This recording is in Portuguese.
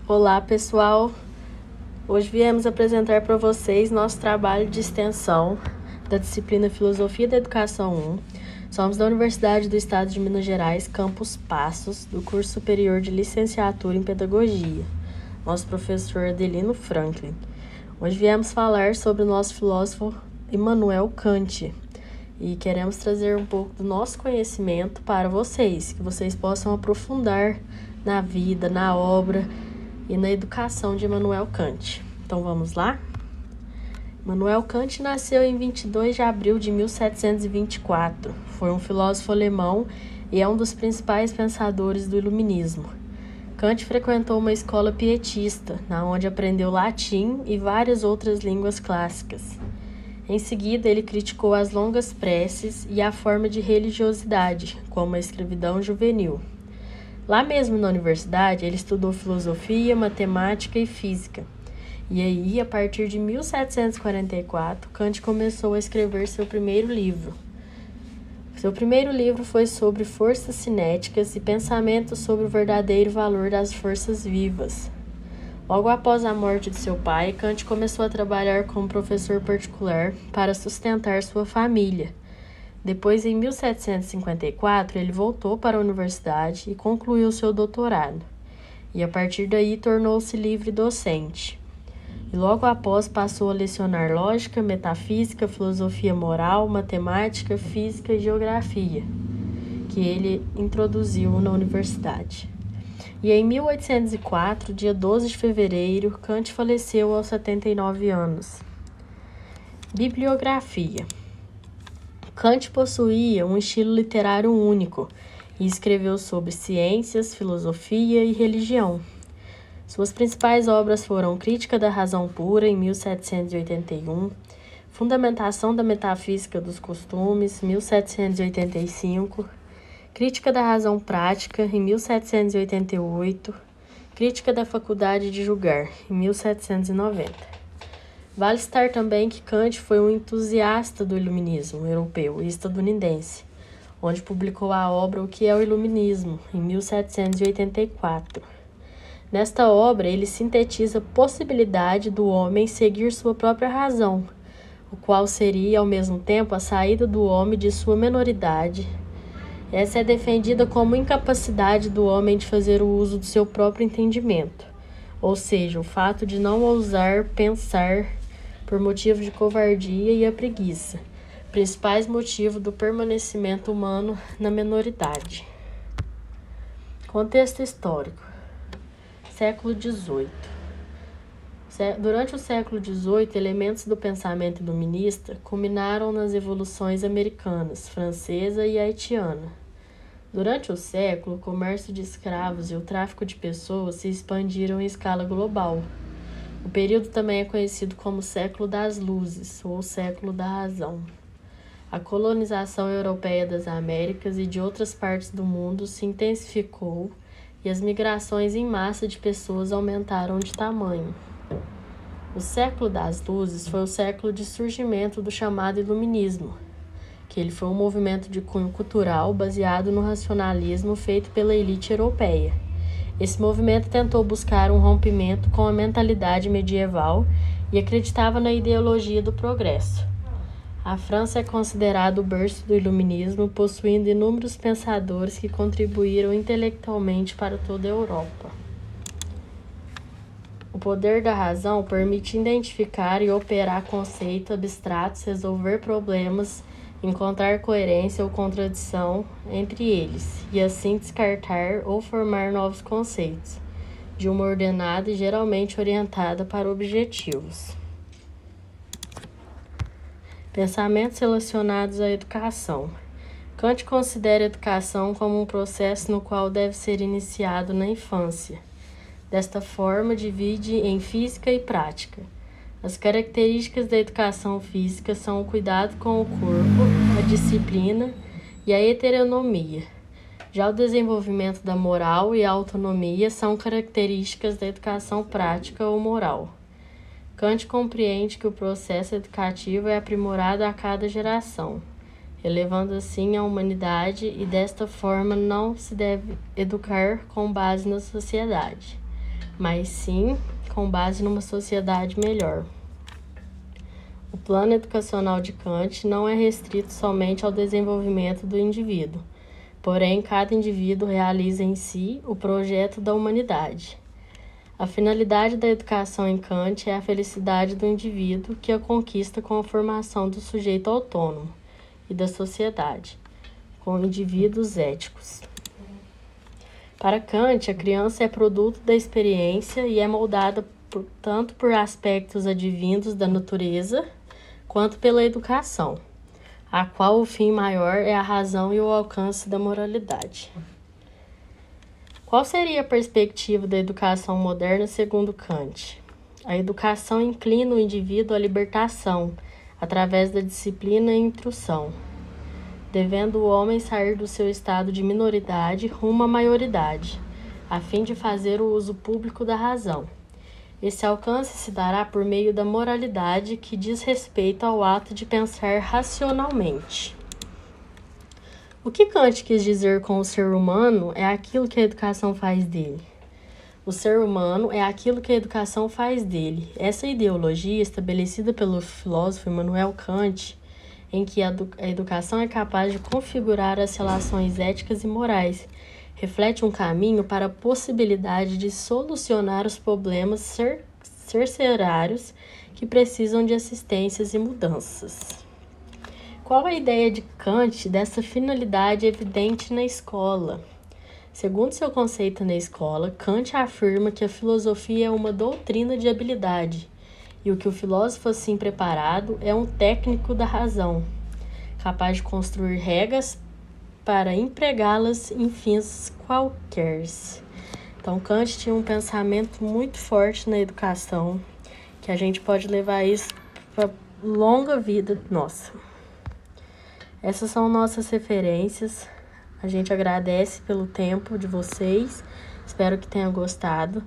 Olá, pessoal! Hoje viemos apresentar para vocês nosso trabalho de extensão da disciplina Filosofia da Educação 1. Somos da Universidade do Estado de Minas Gerais, Campus Passos, do curso superior de licenciatura em Pedagogia. Nosso professor Adelino Franklin. Hoje viemos falar sobre o nosso filósofo Immanuel Kant e queremos trazer um pouco do nosso conhecimento para vocês, que vocês possam aprofundar na vida, na obra e na educação de Immanuel Kant. Então vamos lá? Immanuel Kant nasceu em 22 de abril de 1724. Foi um filósofo alemão e é um dos principais pensadores do Iluminismo. Kant frequentou uma escola pietista, na onde aprendeu latim e várias outras línguas clássicas. Em seguida, ele criticou as longas preces e a forma de religiosidade, como a escravidão juvenil. Lá mesmo na universidade, ele estudou filosofia, matemática e física. E aí, a partir de 1744, Kant começou a escrever seu primeiro livro. Seu primeiro livro foi sobre forças cinéticas e pensamentos sobre o verdadeiro valor das forças vivas. Logo após a morte de seu pai, Kant começou a trabalhar como professor particular para sustentar sua família. Depois, em 1754, ele voltou para a universidade e concluiu seu doutorado. E a partir daí tornou-se livre docente. E logo após passou a lecionar lógica, metafísica, filosofia moral, matemática, física e geografia, que ele introduziu na universidade. E em 1804, dia 12 de fevereiro, Kant faleceu aos 79 anos. Bibliografia. Kant possuía um estilo literário único e escreveu sobre ciências, filosofia e religião. Suas principais obras foram Crítica da Razão Pura, em 1781, Fundamentação da Metafísica dos Costumes, 1785, Crítica da Razão Prática, em 1788, Crítica da Faculdade de Julgar, em 1790. Vale citar também que Kant foi um entusiasta do iluminismo europeu e estadunidense, onde publicou a obra O que é o Iluminismo, em 1784. Nesta obra, ele sintetiza a possibilidade do homem seguir sua própria razão, o qual seria, ao mesmo tempo, a saída do homem de sua menoridade. Essa é defendida como incapacidade do homem de fazer o uso do seu próprio entendimento, ou seja, o fato de não ousar pensar por motivo de covardia e a preguiça, principais motivos do permanecimento humano na menoridade. Contexto histórico. Século XVIII. Durante o século XVIII, elementos do pensamento iluminista culminaram nas revoluções americanas, francesa e haitiana. Durante o século, o comércio de escravos e o tráfico de pessoas se expandiram em escala global. O período também é conhecido como Século das Luzes, ou Século da Razão. A colonização europeia das Américas e de outras partes do mundo se intensificou e as migrações em massa de pessoas aumentaram de tamanho. O Século das Luzes foi o século de surgimento do chamado Iluminismo, que ele foi um movimento de cunho cultural baseado no racionalismo feito pela elite europeia. Esse movimento tentou buscar um rompimento com a mentalidade medieval e acreditava na ideologia do progresso. A França é considerada o berço do iluminismo, possuindo inúmeros pensadores que contribuíram intelectualmente para toda a Europa. O poder da razão permite identificar e operar conceitos abstratos, resolver problemas, encontrar coerência ou contradição entre eles, e assim descartar ou formar novos conceitos, de uma ordenada e geralmente orientada para objetivos. Pensamentos relacionados à educação. Kant considera a educação como um processo no qual deve ser iniciado na infância. Desta forma, divide em física e prática. As características da educação física são o cuidado com o corpo, a disciplina e a heteronomia. Já o desenvolvimento da moral e a autonomia são características da educação prática ou moral. Kant compreende que o processo educativo é aprimorado a cada geração, elevando assim a humanidade, e desta forma não se deve educar com base na sociedade, mas sim com base numa sociedade melhor. O plano educacional de Kant não é restrito somente ao desenvolvimento do indivíduo, porém, cada indivíduo realiza em si o projeto da humanidade. A finalidade da educação em Kant é a felicidade do indivíduo, que a conquista com a formação do sujeito autônomo e da sociedade, com indivíduos éticos. Para Kant, a criança é produto da experiência e é moldada tanto por aspectos advindos da natureza, quanto pela educação, a qual o fim maior é a razão e o alcance da moralidade. Qual seria a perspectiva da educação moderna segundo Kant? A educação inclina o indivíduo à libertação, através da disciplina e instrução, devendo o homem sair do seu estado de minoridade rumo à maioridade, a fim de fazer o uso público da razão. Esse alcance se dará por meio da moralidade, que diz respeito ao ato de pensar racionalmente. O que Kant quis dizer com o ser humano é aquilo que a educação faz dele. O ser humano é aquilo que a educação faz dele. Essa ideologia, estabelecida pelo filósofo Immanuel Kant, em que a educação é capaz de configurar as relações éticas e morais, reflete um caminho para a possibilidade de solucionar os problemas carcerários que precisam de assistências e mudanças. Qual a ideia de Kant dessa finalidade evidente na escola? Segundo seu conceito na escola, Kant afirma que a filosofia é uma doutrina de habilidade e o que o filósofo assim preparado é um técnico da razão, capaz de construir regras para empregá-las em fins quaisquer. Então, Kant tinha um pensamento muito forte na educação, que a gente pode levar isso para a longa vida nossa. Essas são nossas referências. A gente agradece pelo tempo de vocês. Espero que tenham gostado.